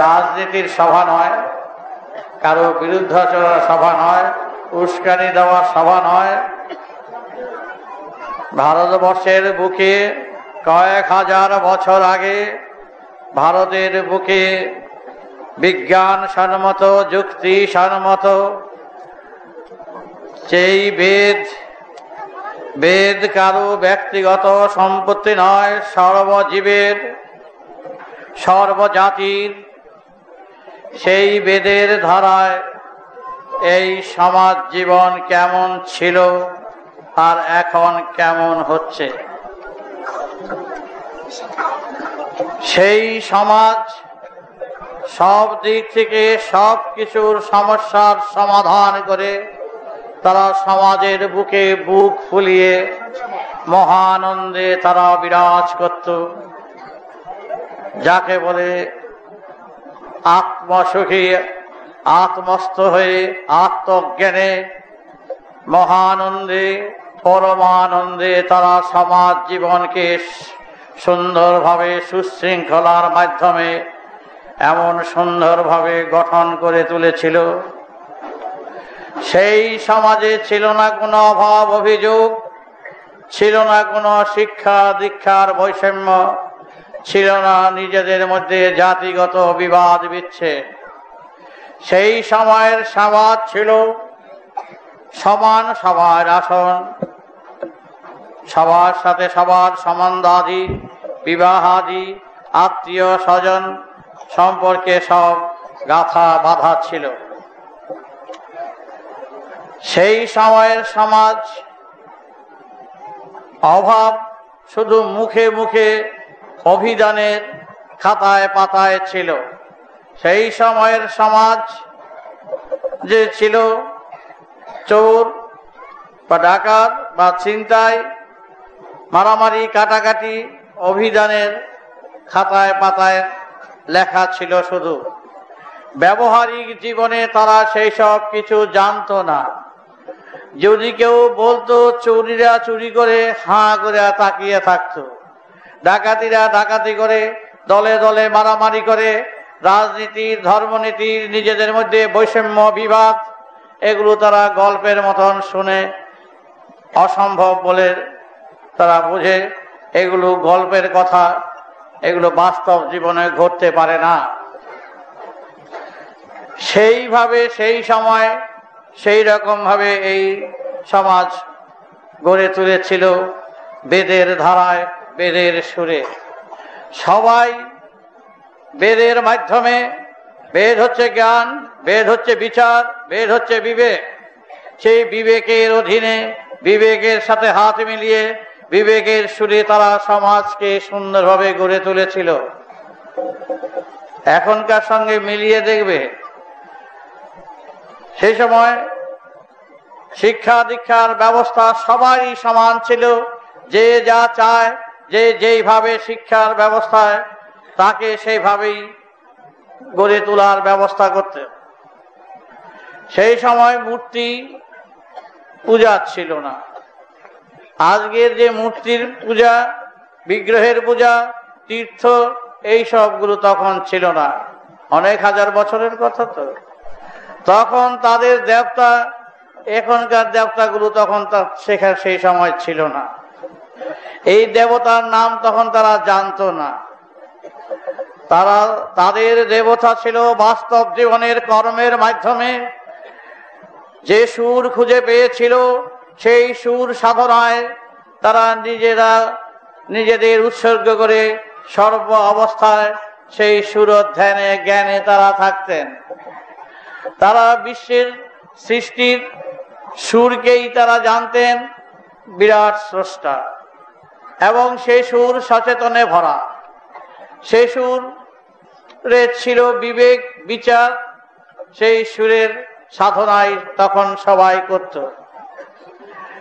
রাজনীতির সভা নয়, কারো বিরুদ্ধাচরণ সভা নয়, উস্কানি দেওয়ার সভা নয়। ভারতবর্ষের বুকে কয়েক হাজার বছর আগে ভারতের বুকে বিজ্ঞান সম্মত, যুক্তি সম্মত সেই বেদ কারো ব্যক্তিগত সম্পত্তি নয়, সর্বজীবের, সর্বজাতির। সেই বেদের ধারায় এই সমাজ জীবন কেমন ছিল আর এখন কেমন হচ্ছে, সেই সমাজ সব দিক থেকে সব কিছুর সমস্যার সমাধান করে তারা সমাজের বুকে বুক ফুলিয়ে মহানন্দে তারা বিরাজ করত। যাকে বলে আত্মসুখী, আত্মস্থ হয়ে আত্মজ্ঞানে মহানন্দে পরমানন্দে তারা সমাজ জীবনকে সুন্দরভাবে সুশৃঙ্খলার মাধ্যমে এমন সুন্দরভাবে গঠন করে তুলেছিল। সেই সমাজে ছিল না কোনো অভাব অভিযোগ, ছিল না কোনো শিক্ষা দীক্ষার বৈষম্য, ছিল না নিজেদের মধ্যে জাতিগত বিবাদ বিচ্ছেদ। সেই সময়ের সমাজ ছিল সমান সবার আসন, সবার সাথে সবার সম্বন্ধাদি, বিবাহাদি, আত্মীয় স্বজন সম্পর্কে সব গাথা বাঁধা ছিল। সেই সময়ের সমাজ অভাব শুধু মুখে মুখে অভিধানের খাতায় পাতায় ছিল। সেই সময়ের সমাজ যে ছিল চোর বা ডাকাত বা ছিনতাই, মারামারি, কাটাকাটি অভিধানের খাতায় পাতায় লেখা ছিল শুধু। ব্যবহারিক জীবনে তারা সেই সব কিছু জানতো না। যদি কেউ বলতো চোরেরা চুরি করে, হাঁ করে তাকিয়ে থাকতো। ডাকাতিরা ডাকাতি করে, দলে দলে মারামারি করে, রাজনীতির, ধর্মনীতির, নিজেদের মধ্যে বৈষম্য বিবাদ, এগুলো তারা গল্পের মতন শুনে অসম্ভব বলে তারা বুঝে এগুলো গল্পের কথা, এগুলো বাস্তব জীবনে ঘটতে পারে না। সেইভাবে সেই সময় সেই রকম ভাবে এই সমাজ গড়ে তুলেছিল বেদের ধারায়, বেদের সুরে। সবাই বেদের মাধ্যমে, বেদ হচ্ছে জ্ঞান, বেদ হচ্ছে বিচার, বেদ হচ্ছে বিবেক। সেই বিবেকের অধীনে, বিবেকের সাথে হাত মিলিয়ে, বিবেকের সুরে তারা সমাজকে সুন্দরভাবে গড়ে তুলেছিল। এখনকার সঙ্গে মিলিয়ে দেখবে, সেই সময় শিক্ষা দীক্ষার ব্যবস্থা সবারই সমান ছিল। যে যা চায়, যে যেইভাবে শিক্ষার ব্যবস্থায় তাকে সেইভাবেই গড়ে তোলার ব্যবস্থা করতে। সেই সময় মূর্তি পূজা ছিল না। আজকের যে মূর্তির পূজা, বিগ্রহের পূজা, তীর্থ, এই সবগুলো তখন ছিল না। অনেক হাজার বছরের কথা তো। তখন তাদের দেবতা, এখনকার দেবতাগুলো তখন শেখার সেই সময় ছিল না। এই দেবতার নাম তখন তারা জানতো না। তাদের দেবতা ছিল বাস্তব জীবনের কর্মের মাধ্যমে যে সুর খুঁজে পেয়েছিল, সেই সুর সাধনায় তারা নিজেদের উৎসর্গ করে সর্ব অবস্থায় সেই সুর ধ্যানে জ্ঞানে তারা থাকতেন। তারা বিশ্বের সৃষ্টির সুরকেই তারা জানতেন বিরাট স্রষ্টা, এবং সেই সুর সচেতনে ভরা। সেই সুরে ছিল বিবেক, বিচার। সেই সুরের সাধনায় তখন সবাই করত।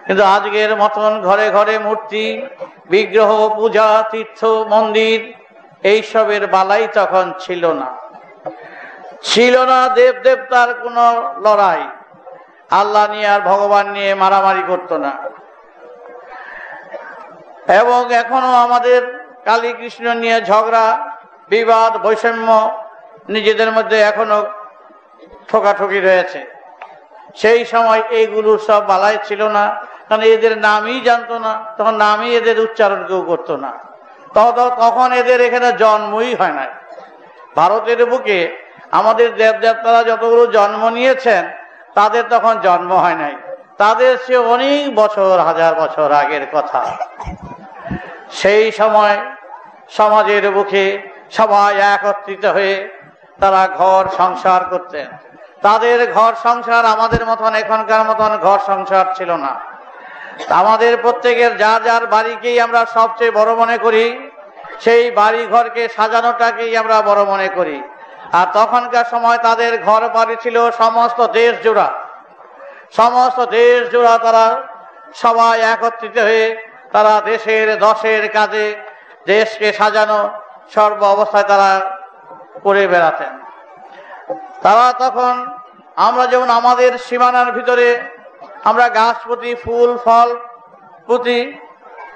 কিন্তু আজকের মতন ঘরে ঘরে মূর্তি, বিগ্রহ, পূজা, তীর্থ, মন্দির, এইসবের বালাই তখন ছিল না। ছিল না দেব দেবতার কোনো লড়াই। আল্লাহ নিয়ে আর ভগবান নিয়ে মারামারি করতো না। এবং এখনো আমাদের কালী কৃষ্ণ নিয়ে ঝগড়া, বিবাদ, বৈষম্য, নিজেদের মধ্যে এখনো ঠোকাঠুকি রয়েছে। সেই সময় এইগুলো সব বালাই ছিল না, কারণ এদের নামই জানতো না, তখন নামই এদের উচ্চারণ কেউ করতো না। তখন এদের এখানে জন্মই হয় নাই। ভারতের বুকে আমাদের দেবদেবতারা যতগুলো জন্ম নিয়েছেন তাদের তখন জন্ম হয় নাই, তাদের সে অনেক বছর, হাজার বছর আগের কথা। সেই সময় সমাজের বুকে সবাই একত্রিত হয়ে তারা ঘর সংসার করতেন। তাদের ঘর সংসার আমাদের মতন এখনকার মতন ঘর সংসার ছিল না। আমাদের প্রত্যেকের যার যার বাড়িকেই আমরা সবচেয়ে বড় মনে করি, সেই বাড়ি ঘরকে সাজানোটাকেই আমরা বড় মনে করি। আর তখনকার সময় তাদের ঘর বাড়ি ছিল সমস্ত দেশ জোড়া, সমস্ত দেশ জোড়া তারা সবাই একত্রিত হয়ে তারা দেশের দশের কাজে দেশকে সাজানো সর্ব অবস্থায় তারা করে বেড়াতেন। তারা তখন আমরা যেমন আমাদের সীমানার ভিতরে আমরা গাছ পুঁতি, ফুল ফল পুঁতি,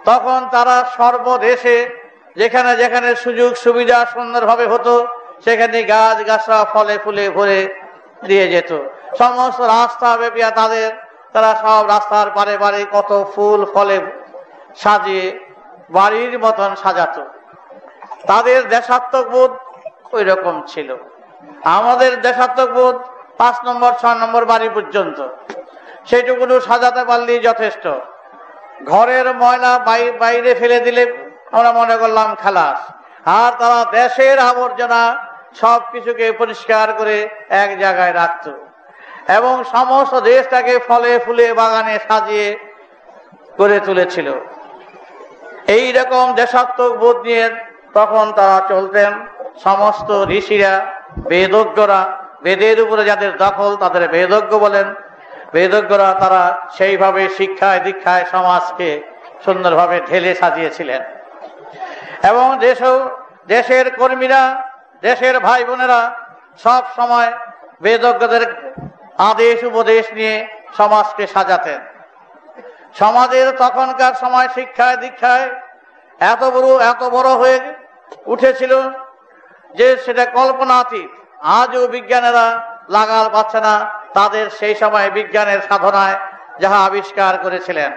তখন তারা সর্বদেশে যেখানে যেখানে সুযোগ সুবিধা সুন্দরভাবে হতো সেখানে গাছ গাছরা ফলে ফুলে ভরে দিয়ে যেত। সমস্ত রাস্তা ব্যাপিয়া তারা সব রাস্তার পারে পারে কত ফুল ফলে সাজিয়ে বাড়ির মতন সাজাতো। তাদের দেশাত্মবোধ ওই রকম ছিল। আমাদের দেশাত্মবোধ 5 নম্বর 6 নম্বর বাড়ি পর্যন্ত, সেইটুকুনো সাজাতে পারলেই যথেষ্ট। ঘরের ময়লা বাইরে ফেলে দিলে আমরা মনে করলাম খালাস। আর তারা দেশের আবর্জনা সব কিছুকে পরিষ্কার করে এক জায়গায় রাখত এবং সমস্ত দেশটাকে ফলে ফুলে বাগানে সাজিয়ে করে তুলেছিল। এই রকম দেশাত্মবোধ নিয়ে তখন তারা চলতেন। সমস্ত ঋষিরা, বেদজ্ঞরা, বেদের উপরে যাদের দখল তাদের বেদজ্ঞ বলেন, বেদজ্ঞরা তারা সেইভাবে শিক্ষায় দীক্ষায় সমাজকে সুন্দরভাবে ঢেলে সাজিয়েছিলেন। এবং দেশের কর্মীরা, দেশের ভাই বোনেরা সব সময় বেদজ্ঞদের আদেশ উপদেশ নিয়ে সমাজকে সাজাতেন। সমাজের তখনকার সময় শিক্ষায় দীক্ষায় এত বড় হয়ে উঠেছিল যে সেটা কল্পনাতীত। আজও বিজ্ঞানীরা লাগাল পাচ্ছে না তাদের সেই সময় বিজ্ঞানের সাধনায় যাহা আবিষ্কার করেছিলেন।